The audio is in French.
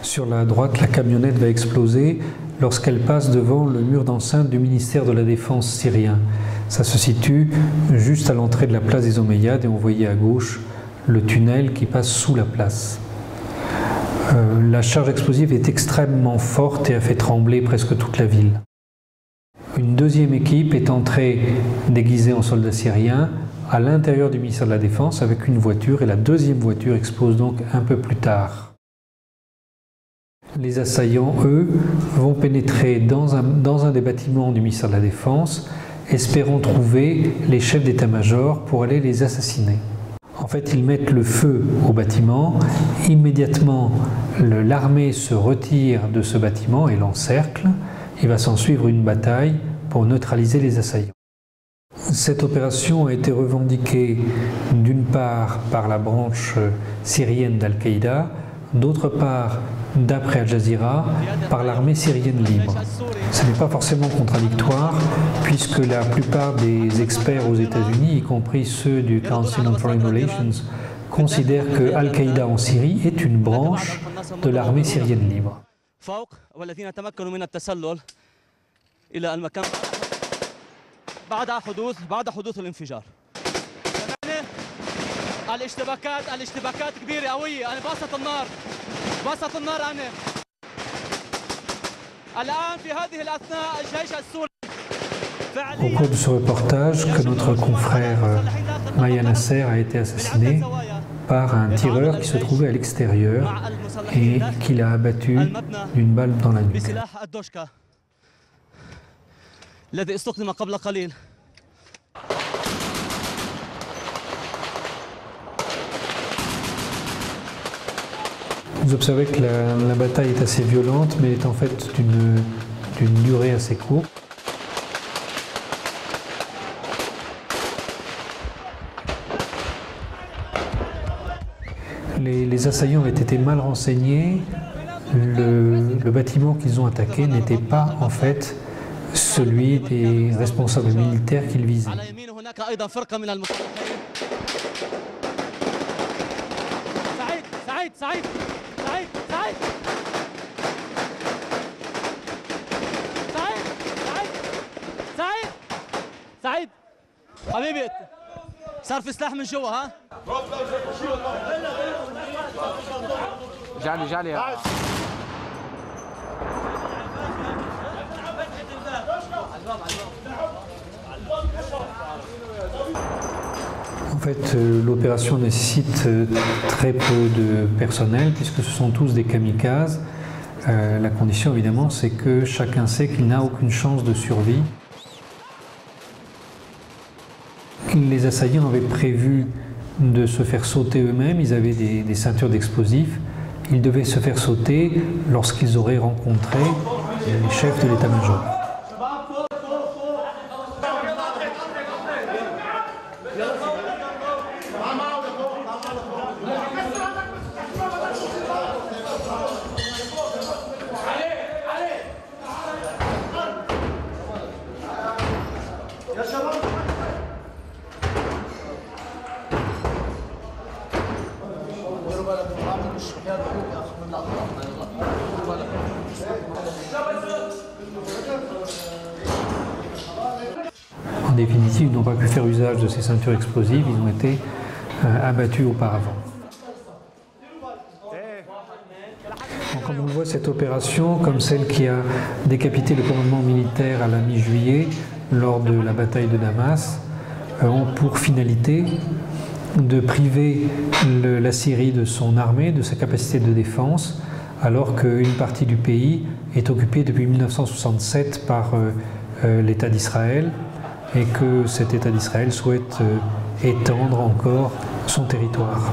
Sur la droite, la camionnette va exploser lorsqu'elle passe devant le mur d'enceinte du ministère de la Défense syrien. Ça se situe juste à l'entrée de la place des Omeyyades et on voyait à gauche le tunnel qui passe sous la place. La charge explosive est extrêmement forte et a fait trembler presque toute la ville. Une deuxième équipe est entrée déguisée en soldats syriens à l'intérieur du ministère de la Défense avec une voiture et la deuxième voiture explose donc un peu plus tard. Les assaillants, eux, vont pénétrer dans un des bâtiments du ministère de la Défense, espérant trouver les chefs d'état-major pour aller les assassiner. En fait, ils mettent le feu au bâtiment. Immédiatement, l'armée se retire de ce bâtiment et l'encercle. Il va s'en suivre une bataille pour neutraliser les assaillants. Cette opération a été revendiquée d'une part par la branche syrienne d'Al-Qaïda, d'autre part, d'après Al Jazeera, par l'armée syrienne libre. Ce n'est pas forcément contradictoire, puisque la plupart des experts aux États-Unis, y compris ceux du Council on Foreign Relations, considèrent que Al-Qaïda en Syrie est une branche de l'armée syrienne libre. Au cours de ce reportage, que notre confrère Maya Nasser a été assassiné par un tireur qui se trouvait à l'extérieur et qui l'a abattu d'une balle dans la nuque. Vous observez que la bataille est assez violente, mais est en fait d'une durée assez courte. Les assaillants avaient été mal renseignés. Le bâtiment qu'ils ont attaqué n'était pas en fait celui des responsables militaires qu'ils visaient. سعيد حبيبي صار في سلاح من جوا ها جعلي En fait, l'opération nécessite très peu de personnel puisque ce sont tous des kamikazes. La condition évidemment c'est que chacun sait qu'il n'a aucune chance de survie. Les assaillants avaient prévu de se faire sauter eux-mêmes, ils avaient des ceintures d'explosifs. Ils devaient se faire sauter lorsqu'ils auraient rencontré les chefs de l'état-major. En définitive, ils n'ont pas pu faire usage de ces ceintures explosives, ils ont été abattus auparavant. Donc, comme on le voit, cette opération, comme celle qui a décapité le commandement militaire à la mi-juillet lors de la bataille de Damas, ont pour finalité de priver la Syrie de son armée, de sa capacité de défense, alors qu'une partie du pays est occupée depuis 1967 par l'État d'Israël et que cet État d'Israël souhaite étendre encore son territoire.